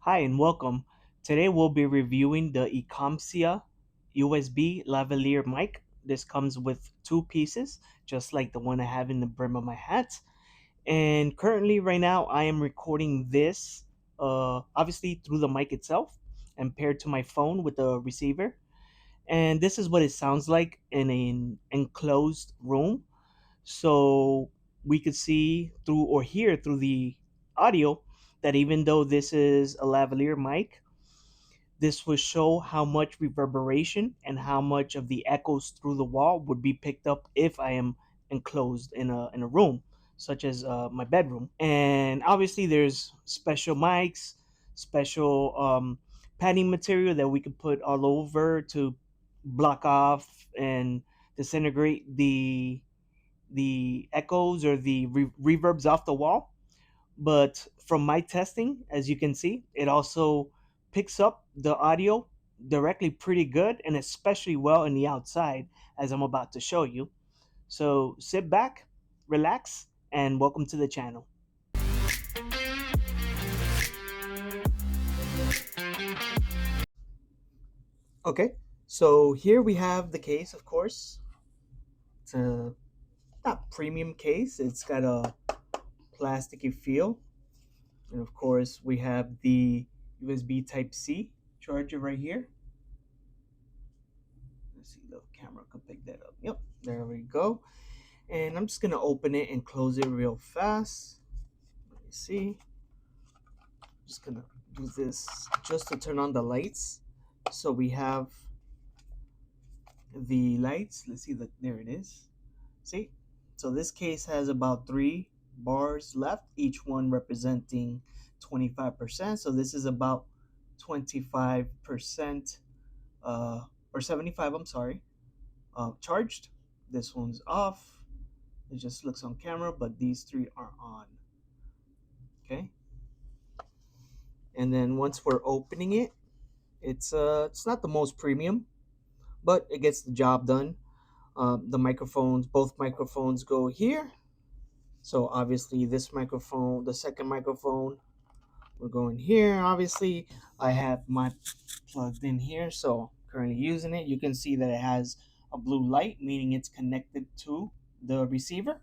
Hi and welcome. Today we'll be reviewing the Ecomxia USB lavalier mic. This comes with two pieces, just like the one I have in the brim of my hat. And currently, right now, I am recording this, obviously through the mic itself, and paired to my phone with the receiver. And this is what it sounds like in an enclosed room. So we could see through or hear through the audio that even though this is a lavalier mic, this will show how much reverberation and how much of the echoes through the wall would be picked up if I am enclosed in a room, such as my bedroom. And obviously, there's special mics, special padding material that we could put all over to block off and disintegrate the echoes or the reverbs off the wall. But from my testing, as you can see, it also picks up the audio directly pretty good and especially well in the outside, as I'm about to show you. So sit back, relax, and welcome to the channel. Okay, so here we have the case, of course. It's a not premium case, it's got a plasticky feel. And of course, we have the USB Type C charger right here. Let's see, the camera can pick that up. Yep, there we go. And I'm just gonna open it and close it real fast. Let me see. Just gonna do this just to turn on the lights. So we have the lights. Let's see that there it is. See? So this case has about 3 bars left, each one representing 25%. So this is about 25% or 75, I'm sorry, charged. This one's off. It just looks on camera, but these three are on. Okay. And then once we're opening it, it's not the most premium, but it gets the job done. The microphones, both microphones go here. So obviously this microphone, the second microphone, we're going here. Obviously, I have my plugged in here, so currently using it. You can see that it has a blue light, meaning it's connected to the receiver.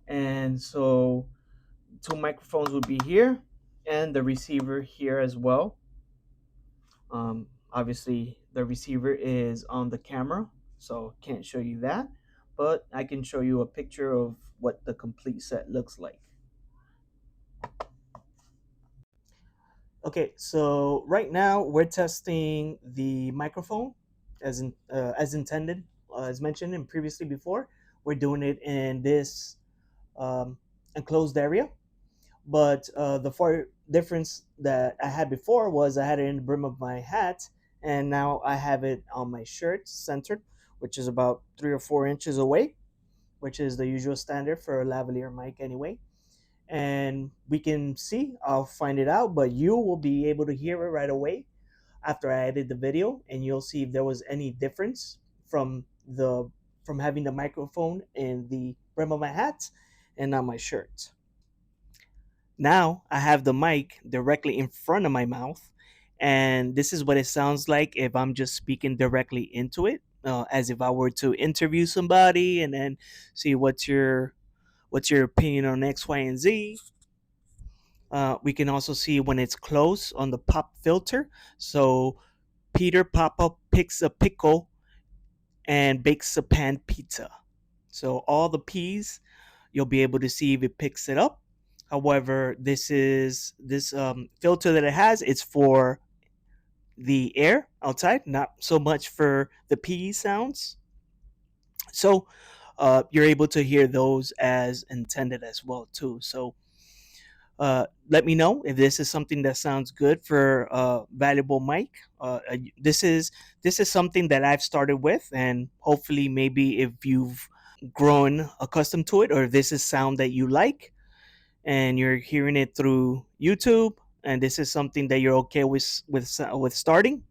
And so two microphones would be here and the receiver here as well. Obviously, the receiver is on the camera, so can't show you that, but I can show you a picture of what the complete set looks like. Okay, so right now we're testing the microphone as intended, as mentioned and previously before. We're doing it in this um, enclosed area. But the far difference that I had before was I had it in the brim of my hat, and now I have it on my shirt centered, which is about 3 or 4 inches away, which is the usual standard for a lavalier mic anyway. And we can see, I'll find it out, but you will be able to hear it right away after I edit the video, and you'll see if there was any difference from having the microphone in the brim of my hat and on my shirt. Now I have the mic directly in front of my mouth, and this is what it sounds like if I'm just speaking directly into it, as if I were to interview somebody and then see what's your opinion on X, Y, and Z. We can also see when it's close on the pop filter. So Peter Papa picks a pickle and bakes a pan pizza. So all the P's, you'll be able to see if it picks it up. However, this filter that it has, it's for the air outside, not so much for the P sounds. So you're able to hear those as intended as well too. So let me know if this is something that sounds good for a valuable mic. This is something that I've started with, and hopefully, maybe if you've grown accustomed to it, or if this is sound that you like, and you're hearing it through YouTube, and this is something that you're okay with starting,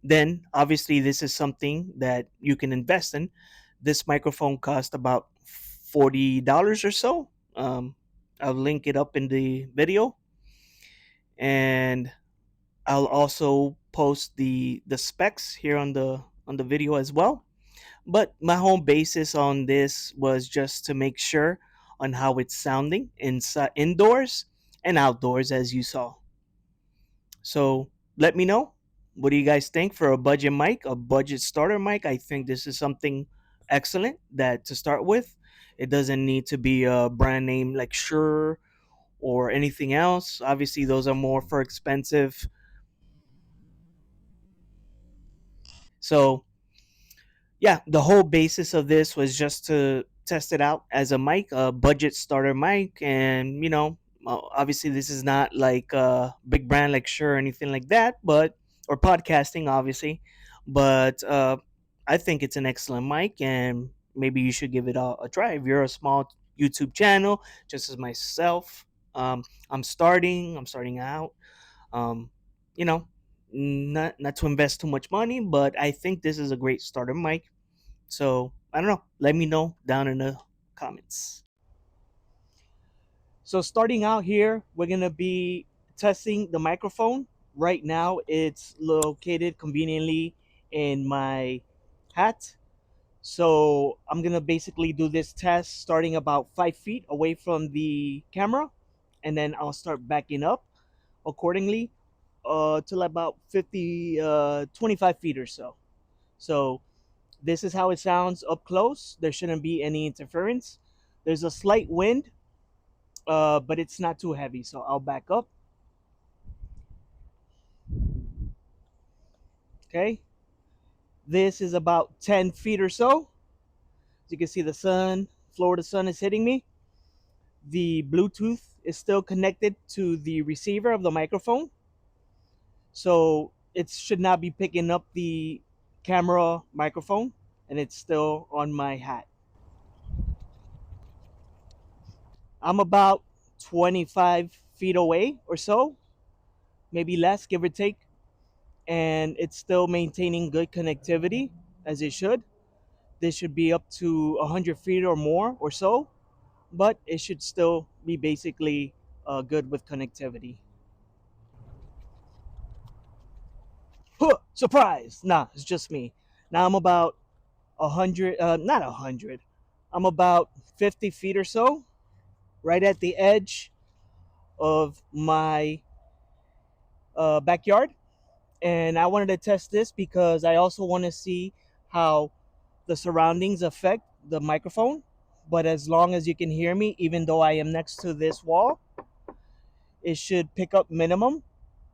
then obviously this is something that you can invest in. This microphone cost about $40 or so. I'll link it up in the video, and I'll also post the specs here on the video as well. But my whole basis on this was just to make sure on how it's sounding inside, indoors and outdoors, as you saw. So let me know. What do you guys think for a budget mic, a budget starter mic? I think this is something excellent that to start with. It doesn't need to be a brand name like Shure or anything else. Obviously, those are more for expensive. So yeah, the whole basis of this was just to test it out as a mic, a budget starter mic, and obviously this is not like a big brand like Shure or anything like that, but or podcasting, obviously, but I think it's an excellent mic, and maybe you should give it a try if you're a small YouTube channel, just as myself. I'm starting out. Um, you know, not to invest too much money, but I think this is a great starter mic. So I don't know. Let me know down in the comments. So starting out here, we're gonna be testing the microphone. Right now, it's located conveniently in my hat. So I'm gonna basically do this test starting about 5 feet away from the camera, and then I'll start backing up accordingly till about 25 feet or so. So this is how it sounds up close. There shouldn't be any interference. There's a slight wind, but it's not too heavy. So I'll back up. Okay. This is about 10 feet or so. As you can see, the sun, Florida sun is hitting me. The Bluetooth is still connected to the receiver of the microphone. So it should not be picking up the camera microphone, and it's still on my hat. I'm about 25 feet away or so, maybe less, give or take, and it's still maintaining good connectivity as it should. This should be up to 100 feet or more or so, but it should still be basically good with connectivity. Huh, surprise! Nah, it's just me. Now I'm about 100, not 100, I'm about 50 feet or so, right at the edge of my backyard. And I wanted to test this because I also want to see how the surroundings affect the microphone. But as long as you can hear me, even though I am next to this wall, it should pick up minimum,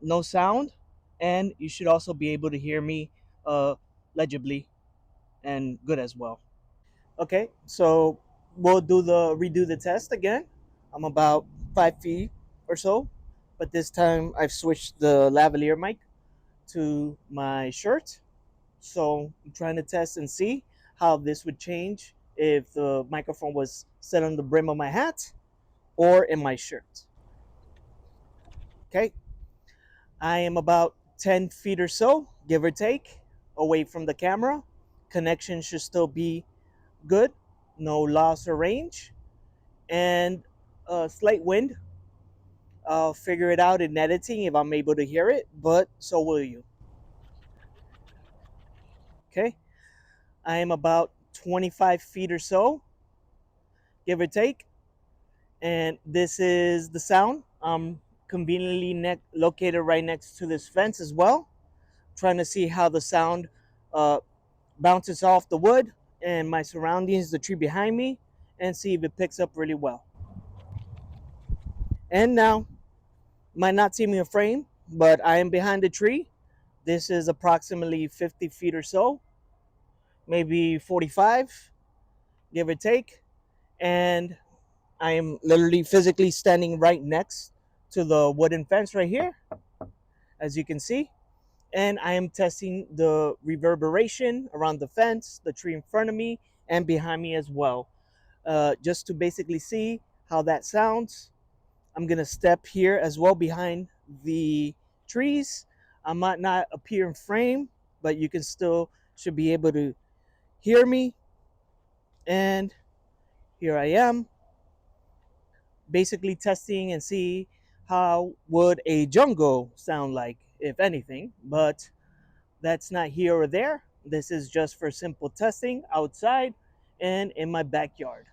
no sound, and you should also be able to hear me uh, legibly and good as well. Okay, so we'll redo the test again. I'm about 5 feet or so, but this time I've switched the lavalier mic to my shirt. So I'm trying to test and see how this would change if the microphone was set on the brim of my hat or in my shirt. Okay, I am about 10 feet or so, give or take, away from the camera. Connection should still be good, no loss or range, and a slight wind. I'll figure it out in editing if I'm able to hear it, but so will you. Okay, I am about 25 feet or so, give or take, and this is the sound. I'm conveniently located right next to this fence as well, trying to see how the sound uh, bounces off the wood and my surroundings, the tree behind me, and see if it picks up really well. And now, might not see me in frame, but I am behind the tree. This is approximately 50 feet or so, maybe 45, give or take. And I am literally physically standing right next to the wooden fence right here, as you can see. And I am testing the reverberation around the fence, the tree in front of me, and behind me as well, just to basically see how that sounds. I'm gonna step here as well behind the trees. I might not appear in frame, but you can still should be able to hear me. And here I am, basically testing and see how would a jungle sound like, if anything, but that's not here or there. This is just for simple testing outside and in my backyard.